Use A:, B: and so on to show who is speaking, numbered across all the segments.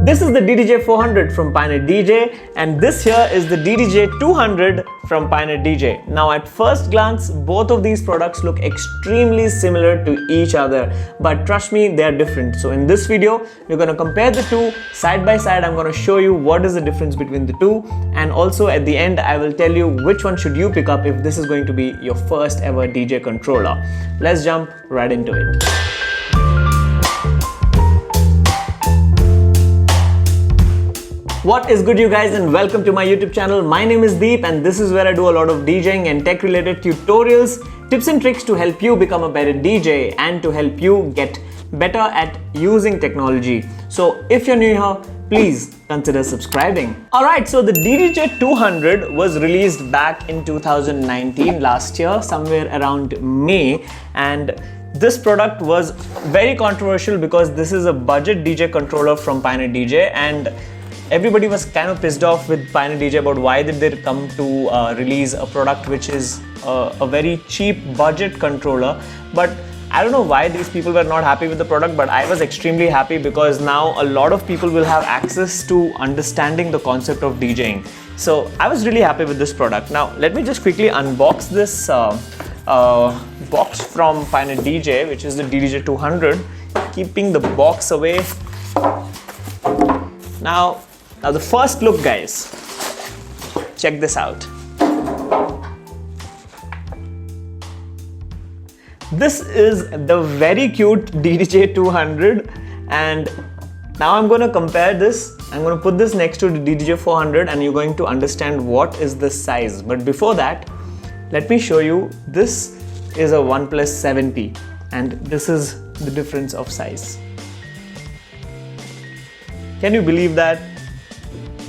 A: This is the DDJ 400 from Pioneer DJ, and this here is the DDJ 200 from Pioneer DJ. Now at first glance, both of these products look extremely similar to each other, but trust me, they are different. So in this video, we're going to compare the two side by side. I'm going to show you what is the difference between the two, and also at the end, I will tell you which one should you pick up if this is going to be your first ever DJ controller. Let's jump right into it. What is good, you guys, and welcome to my YouTube channel. My name is Deep, and this is where I do a lot of DJing and tech related tutorials, tips and tricks to help you become a better DJ and to help you get better at using technology. So if you're new here, please consider subscribing. Alright, so the DDJ 200 was released back in 2019, last year, somewhere around May, and this product was very controversial because this is a budget DJ controller from Pioneer DJ, and everybody was kind of pissed off with Pioneer DJ about why did they come to release a product which is a very cheap budget controller. But I don't know why these people were not happy with the product, but I was extremely happy because now a lot of people will have access to understanding the concept of DJing. So I was really happy with this product. Now let me just quickly unbox this box from Pioneer DJ, which is the DDJ 200, keeping the box away. Now the first look, guys, check this out. This is the very cute DDJ 200, and now I'm going to compare this. I'm going to put this next to the DDJ 400 and you're going to understand what is the size. But before that, let me show you. This is a OnePlus 7T and this is the difference of size. Can you believe that?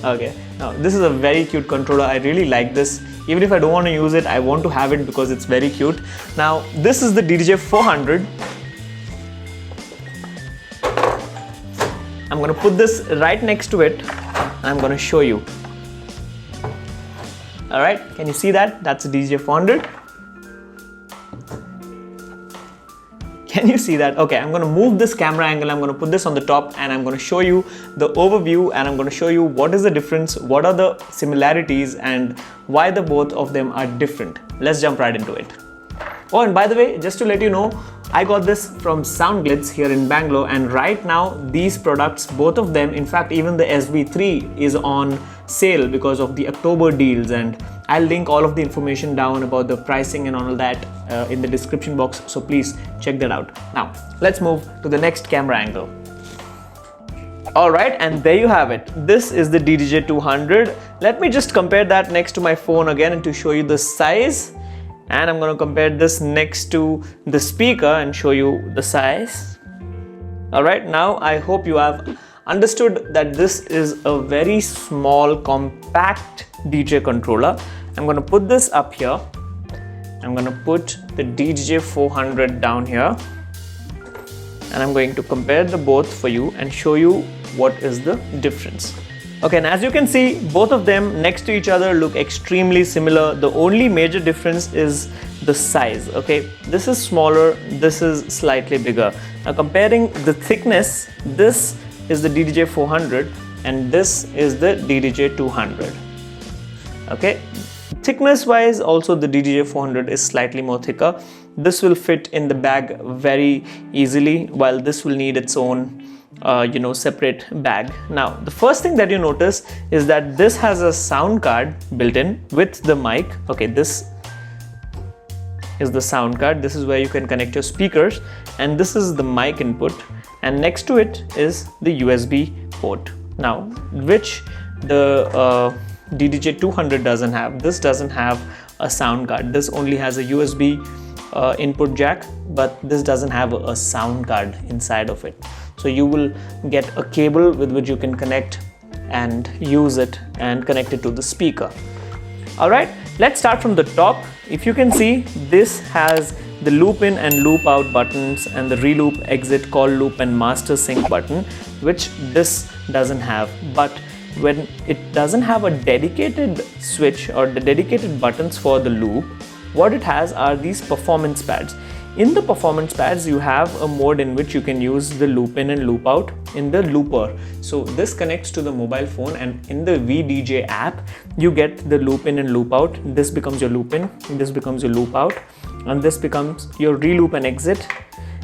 A: Okay, now this is a very cute controller. I really like this. Even if I don't want to use it, I want to have it because it's very cute. Now this is the DDJ 400. I'm going to put this right next to it and I'm going to show you. Alright, can you see that? That's the DDJ 400. Can you see that? Okay, I'm going to move this camera angle. I'm going to put this on the top and I'm going to show you the overview, and I'm going to show you what is the difference, what are the similarities, and why the both of them are different. Let's jump right into it. Oh, and by the way, just to let you know, I got this from Soundglitz here in Bangalore, and right now these products, both of them, in fact even the SB3 is on sale because of the October deals, and I'll link all of the information down about the pricing and all that in the description box, so please check that out. Now let's move to the next camera angle. Alright, and there you have it. This is the DDJ 200. Let me just compare that next to my phone again and to show you the size, and I'm going to compare this next to the speaker and show you the size. Alright, now I hope you have understood that this is a very small compact DJ controller. I'm going to put this up here. I'm going to put the DDJ 400 down here, and I'm going to compare the both for you and show you what is the difference. Okay, and as you can see, both of them next to each other look extremely similar. The only major difference is the size. Okay, this is smaller, this is slightly bigger. Now comparing the thickness, this is the DDJ 400 and this is the DDJ 200. Okay, thickness wise also the DDJ 400 is slightly more thicker. This will fit in the bag very easily, while this will need its own separate bag. Now the first thing that you notice is that this has a sound card built in with the mic. Okay, this is the sound card. This is where you can connect your speakers, and this is the mic input, and next to it is the USB port. Now, which the DDJ 200 doesn't have. This doesn't have a sound card. This only has a USB input jack, but this doesn't have a sound card inside of it. So you will get a cable with which you can connect and use it and connect it to the speaker. Alright, let's start from the top. If you can see, this has the loop in and loop out buttons and the reloop, exit, call loop and master sync button, which this doesn't have. But when it doesn't have a dedicated switch or the dedicated buttons for the loop, what it has are these performance pads. In the performance pads, you have a mode in which you can use the loop in and loop out in the looper. So this connects to the mobile phone, and in the VDJ app, you get the loop in and loop out. This becomes your loop in, this becomes your loop out, and this becomes your reloop and exit,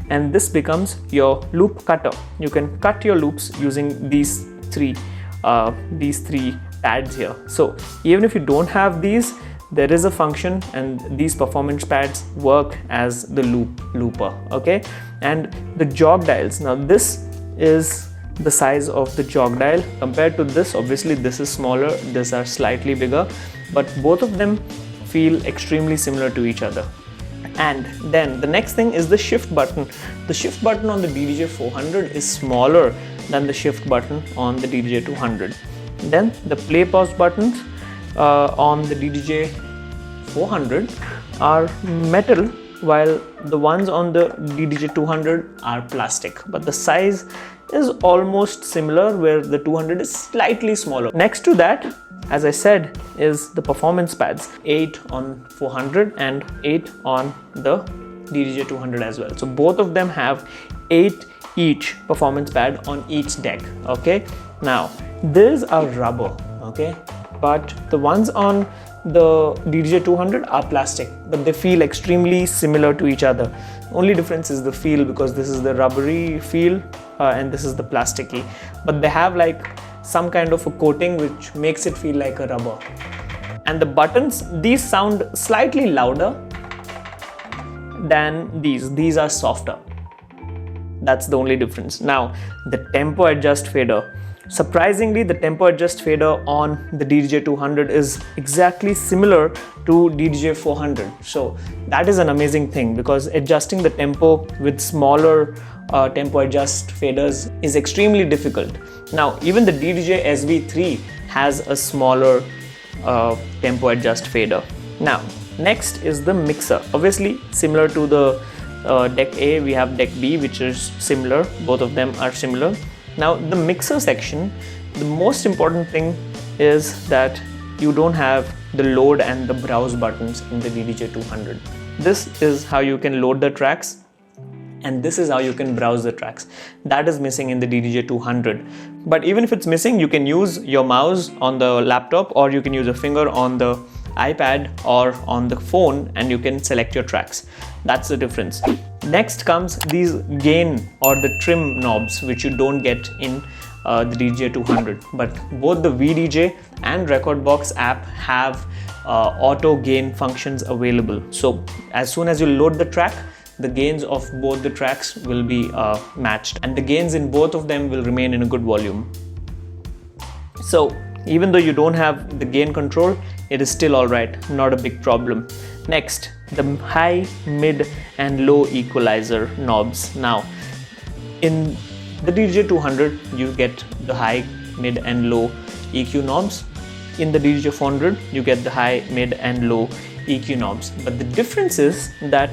A: and this becomes your loop cutter. You can cut your loops using these three pads here. So even if you don't have these, there is a function, and these performance pads work as the looper. Okay, and the jog dials, now this is the size of the jog dial compared to this. Obviously this is smaller, these are slightly bigger, but both of them feel extremely similar to each other. And then the next thing is the shift button. The shift button on the DDJ 400 is smaller than the shift button on the DDJ 200. Then the play pause buttons on the DDJ 400 are metal, while the ones on the DDJ 200 are plastic, but the size is almost similar, where the 200 is slightly smaller. Next to that, as I said, is the performance pads, 8 on 400 and 8 on the DDJ 200 as well. So both of them have 8 each performance pad on each deck. Okay, now these are rubber, okay, but the ones on the DDJ 200 are plastic, but they feel extremely similar to each other. Only difference is the feel, because this is the rubbery feel and this is the plasticky, but they have like some kind of a coating which makes it feel like a rubber. And the buttons, these sound slightly louder than these are softer. That's the only difference. Now the tempo adjust fader, surprisingly the tempo adjust fader on the DDJ 200 is exactly similar to DDJ 400. So that is an amazing thing, because adjusting the tempo with smaller tempo adjust faders is extremely difficult. Now even the DDJ SB3 has a smaller tempo adjust fader. Now next is the mixer. Obviously similar to the deck A, we have deck B, which is similar. Both of them are similar. Now the mixer section, the most important thing is that you don't have the load and the browse buttons in the DDJ 200. This is how you can load the tracks, and this is how you can browse the tracks. That is missing in the DDJ 200. But even if it's missing, you can use your mouse on the laptop, or you can use a finger on the iPad or on the phone, and you can select your tracks. That's the difference. Next comes these gain or the trim knobs, which you don't get in the DDJ 200, but both the VDJ and Recordbox app have auto gain functions available. So as soon as you load the track, the gains of both the tracks will be matched, and the gains in both of them will remain in a good volume. So even though you don't have the gain control, it is still alright, not a big problem. Next, the high, mid and low equalizer knobs. Now in the DDJ 200 you get the high, mid and low EQ knobs. In the DDJ 400 you get the high, mid and low EQ knobs, but the difference is that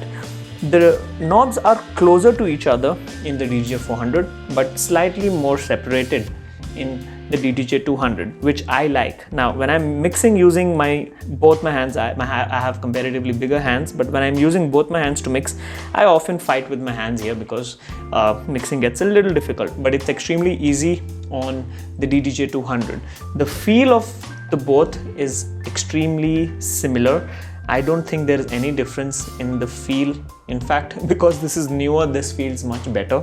A: the knobs are closer to each other in the DDJ 400 but slightly more separated in the DDJ 200, which I like. Now when I'm mixing using both my hands, I have comparatively bigger hands, but when I'm using both my hands to mix, I often fight with my hands here because mixing gets a little difficult, but it's extremely easy on the DDJ 200. The feel of the both is extremely similar. I don't think there is any difference in the feel. In fact, because this is newer, this feels much better.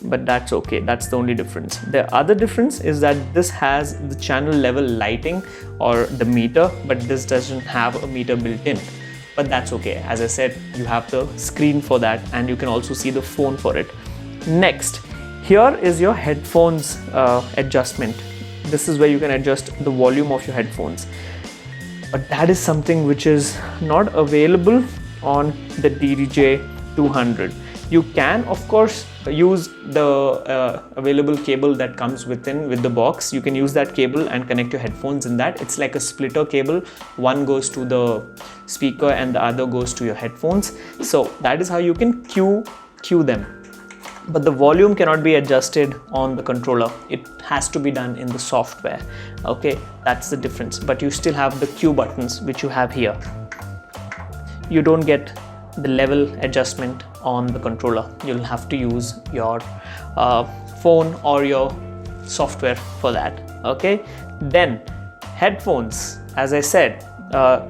A: But that's okay, that's the only difference. The other difference is that this has the channel level lighting or the meter, but this doesn't have a meter built in. But that's okay. As I said, you have the screen for that, and you can also see the phone for it. Next, here is your headphones adjustment. This is where you can adjust the volume of your headphones. But that is something which is not available on the DDJ 200. You can of course use the available cable that comes with the box. You can use that cable and connect your headphones in that. It's like a splitter cable. One goes to the speaker and the other goes to your headphones. So that is how you can cue them. But the volume cannot be adjusted on the controller. It has to be done in the software. Okay, that's the difference. But you still have the cue buttons which you have here. You don't get the level adjustment on the controller. You'll have to use your phone or your software for that. Okay, then headphones, as I said,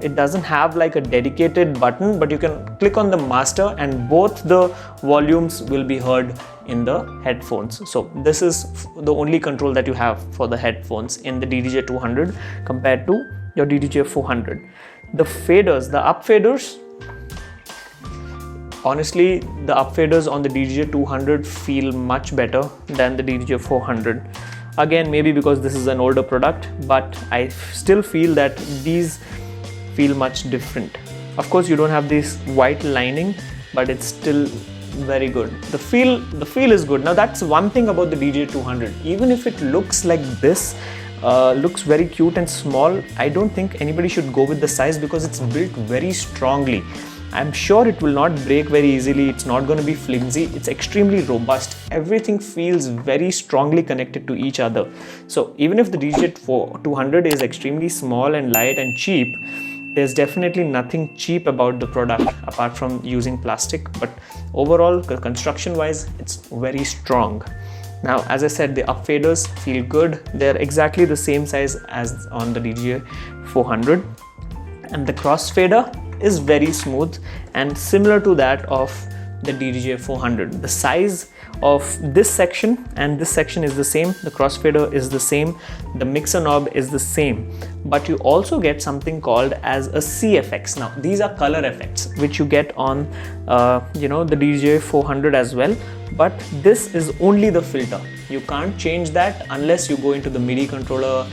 A: it doesn't have like a dedicated button, but you can click on the master and both the volumes will be heard in the headphones. So this is the only control that you have for the headphones in the DDJ 200 compared to your DDJ 400. The faders, the up faders, honestly the up faders on the DDJ 200 feel much better than the DDJ 400. Again, maybe because this is an older product, but I still feel that these feel much different. Of course, you don't have this white lining, but it's still very good. The feel is good. Now that's one thing about the DDJ 200. Even if it looks like this, looks very cute and small, I don't think anybody should go with the size because it's built very strongly. I'm sure it will not break very easily. It's not going to be flimsy. It's extremely robust. Everything feels very strongly connected to each other. So even if the DDJ 200 is extremely small and light and cheap, there's definitely nothing cheap about the product apart from using plastic. But overall, construction wise, it's very strong. Now, as I said, the up faders feel good. They're exactly the same size as on the DDJ 400. And the crossfader is very smooth and similar to that of the DDJ 400. The size of this section and this section is the same. The crossfader is the same. The mixer knob is the same. But you also get something called as a C effects. Now, these are color effects which you get on the DDJ 400 as well. But this is only the filter. You can't change that unless you go into the MIDI controller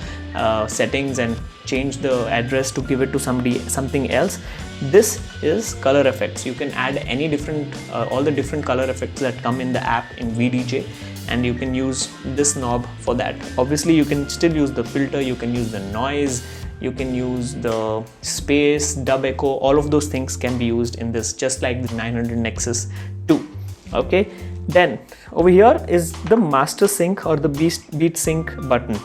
A: settings and change the address to give it to something else. This is color effects. You can add any different all the different color effects that come in the app in VDJ, and you can use this knob for that. Obviously, you can still use the filter, you can use the noise, you can use the space, dub echo, all of those things can be used in this, just like the 900 Nexus 2. Okay, then over here is the master sync or the beat sync button.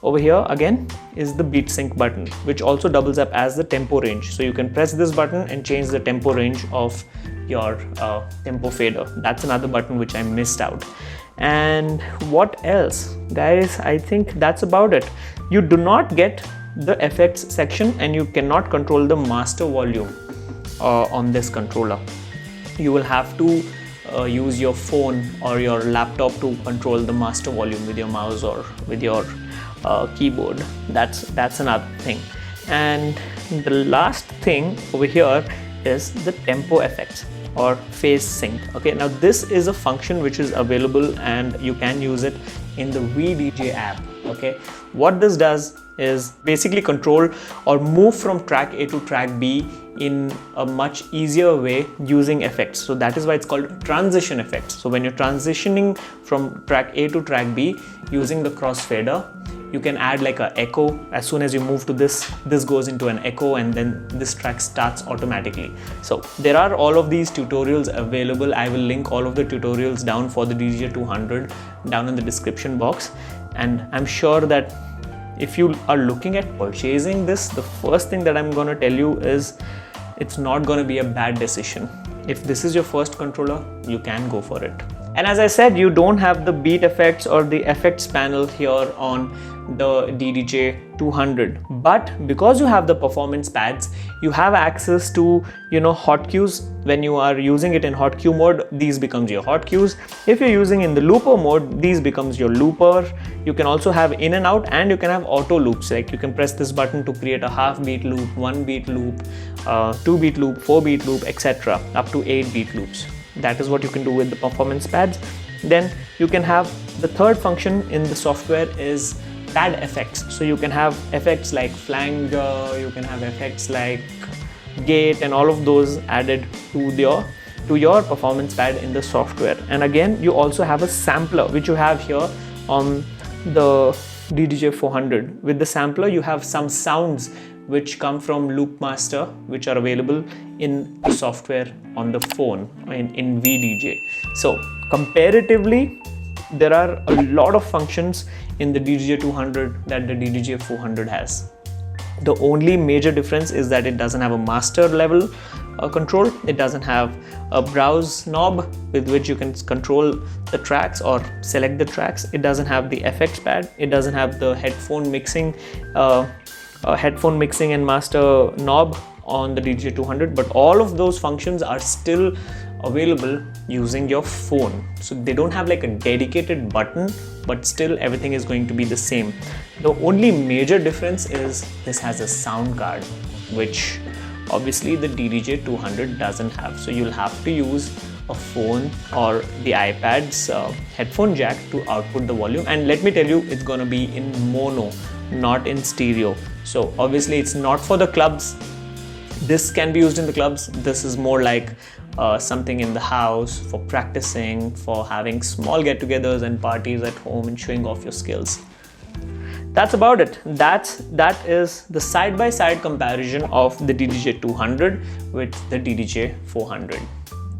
A: Over here again is the beat sync button, which also doubles up as the tempo range. So you can press this button and change the tempo range of your tempo fader. That's another button which I missed out. And what else, guys? I think that's about it. You do not get the effects section and you cannot control the master volume on this controller. You will have to use your phone or your laptop to control the master volume with your mouse or with your keyboard. That's another thing. And the last thing over here is the tempo effects or phase sync. Okay, now this is a function which is available and you can use it in the VDJ app. Okay, what this does is basically control or move from track A to track B in a much easier way using effects. So that is why it's called transition effects. So when you're transitioning from track A to track B using the crossfader, you can add like a echo. As soon as you move to this goes into an echo and then this track starts automatically. So there are all of these tutorials available. I will link all of the tutorials down for the DDJ 200 down in the description box. And I'm sure that if you are looking at purchasing this, the first thing that I'm going to tell you is it's not going to be a bad decision. If this is your first controller, you can go for it. And as I said, you don't have the beat effects or the effects panel here on the DDJ 200, but because you have the performance pads, you have access to hot cues. When you are using it in hot cue mode, these becomes your hot cues. If you're using in the looper mode, these becomes your looper. You can also have in and out, and you can have auto loops. Like you can press this button to create a half beat loop, 1 beat loop, 2 beat loop, 4 beat loop, etc. up to 8 beat loops. That is what you can do with the performance pads. Then you can have the third function in the software is pad effects. So you can have effects like flanger, you can have effects like gate, and all of those added to your performance pad in the software. And again, you also have a sampler which you have here on the DDJ 400. With the sampler, you have some sounds which come from Loopmaster, which are available in the software on the phone in VDJ. So comparatively, there are a lot of functions in the DDJ 200 that the DDJ 400 has. The only major difference is that it doesn't have a master level control. It doesn't have a browse knob with which you can control the tracks or select the tracks. It doesn't have the effects pad. It doesn't have the headphone mixing and master knob on the DDJ 200, but all of those functions are still available using your phone. So they don't have like a dedicated button, but still everything is going to be the same. The only major difference is this has a sound card, which obviously the DDJ 200 doesn't have. So you'll have to use a phone or the iPad's headphone jack to output the volume. And let me tell you, it's gonna be in mono, not in stereo. So obviously it's not for the clubs. This can be used in the clubs. This is more like something in the house for practicing, for having small get-togethers and parties at home and showing off your skills. That's about it. That is the side-by-side comparison of the DDJ 200 with the DDJ 400.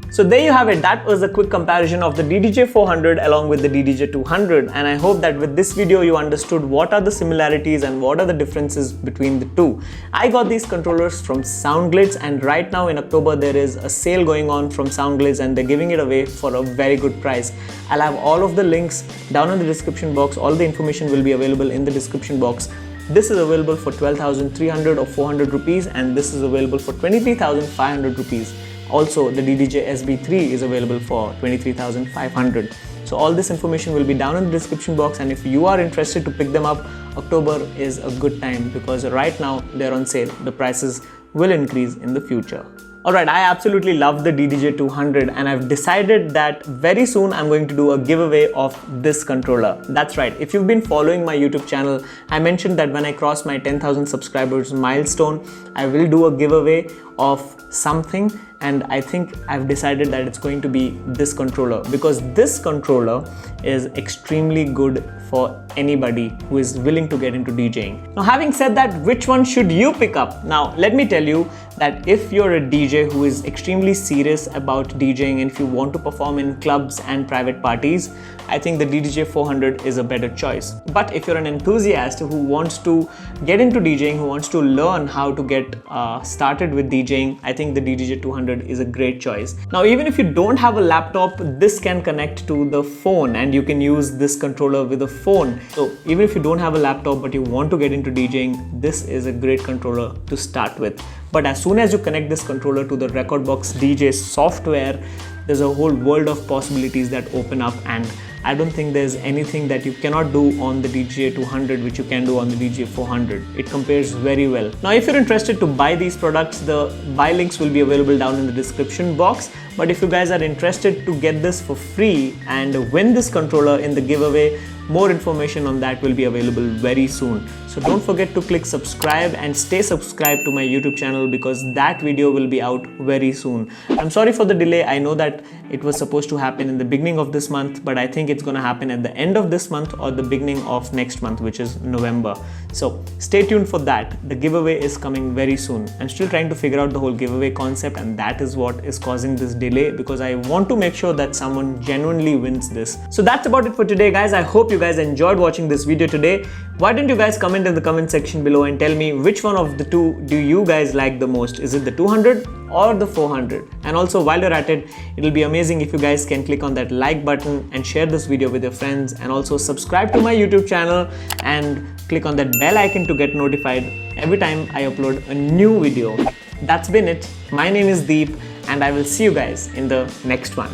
A: So there you have it. That was a quick comparison of the DDJ 400 along with the DDJ 200, and I hope that with this video you understood what are the similarities and what are the differences between the two. I got these controllers from Soundglitz, and right now in October there is a sale going on from Soundglitz and they're giving it away for a very good price. I'll have all of the links down in the description box. All the information will be available in the description box. This is available for 12,300 or 400 rupees, and this is available for 23,500 rupees. Also, the DDJ SB3 is available for 23,500. So all this information will be down in the description box, and if you are interested to pick them up, October is a good time because right now they're on sale. The prices will increase in the future. Alright, I absolutely love the DDJ 200, and I've decided that very soon I'm going to do a giveaway of this controller. That's right, if you've been following my YouTube channel, I mentioned that when I cross my 10,000 subscribers milestone, I will do a giveaway of something, and I think I've decided that it's going to be this controller, because this controller is extremely good for anybody who is willing to get into DJing. Now, having said that, which one should you pick up? Now, let me tell you that if you're a DJ who is extremely serious about DJing and if you want to perform in clubs and private parties, I think the DDJ 400 is a better choice. But if you're an enthusiast who wants to get into DJing, who wants to learn how to get started with DJing, I think the DDJ 200 is a great choice. Now, even if you don't have a laptop, this can connect to the phone and you can use this controller with a phone. So even if you don't have a laptop but you want to get into DJing, this is a great controller to start with. But as soon as you connect this controller to the Rekordbox DJ software, there's a whole world of possibilities that open up, and I don't think there's anything that you cannot do on the DDJ 200 which you can do on the DDJ 400. It compares very well. Now, if you're interested to buy these products, the buy links will be available down in the description box. But if you guys are interested to get this for free and win this controller in the giveaway, more information on that will be available very soon. So don't forget to click subscribe and stay subscribed to my YouTube channel, because that video will be out very soon. I'm sorry for the delay. I know that it was supposed to happen in the beginning of this month, but I think it's going to happen at the end of this month or the beginning of next month, which is November. So stay tuned for that. The giveaway is coming very soon. I'm still trying to figure out the whole giveaway concept, and that is what is causing this delay, because I want to make sure that someone genuinely wins this. So that's about it for today, guys. I hope you guys enjoyed watching this video today. Why don't you guys comment in the comment section below and tell me which one of the two do you guys like the most? Is it the 200 or the 400? And also, while you're at it, it'll be amazing if you guys can click on that like button and share this video with your friends, and also subscribe to my YouTube channel and click on that bell icon to get notified every time I upload a new video. That's been it. My name is Deep, and I will see you guys in the next one.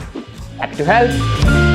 A: Happy to help.